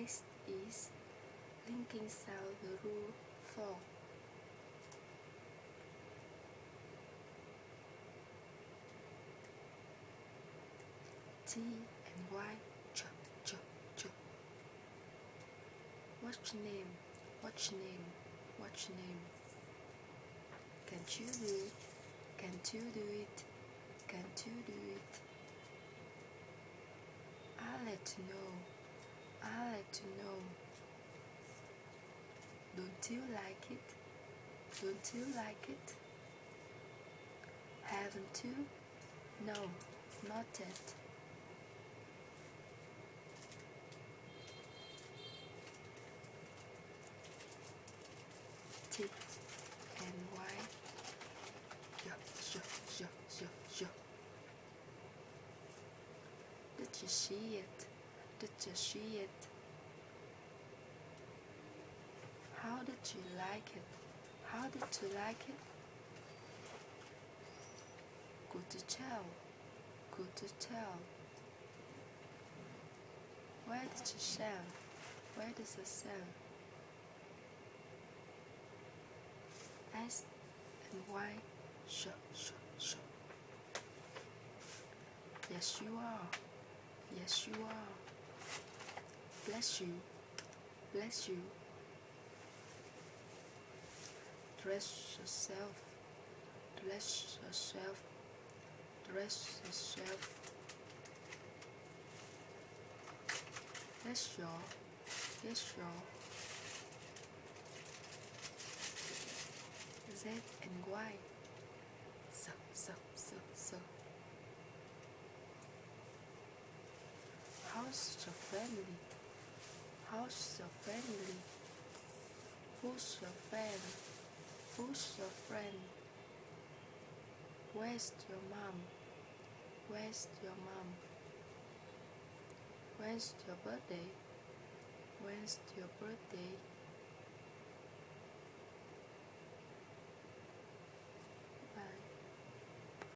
Next is linking sound rule 4. T and Y, ch, ch, ch. What's your name? What's your name? What's your name? Can't you do it? Can't you do it? Can't you do it? I'll let you know. I'll let you know. Don't you like it? Don't you like it? Haven't you? No, not yet. T and Y. Yo, yo, yo, yo, yo. Did you see it? Did you see it? How did you like it? How did you like it? Good to tell. Good to tell. Where did you sell? Where does it sell? S and Y. Sure, sure, sure. Yes, you are. Yes, you are. Bless you. Bless you. Dress yourself. Dress yourself. Dress yourself. Yes, y'all. Yes, y'all. Z and Y. So, so, so, so. How's your family? How's your family? Who's your friend? Who's your friend? Where's your mom? Where's your mom? When's your birthday? When's your birthday?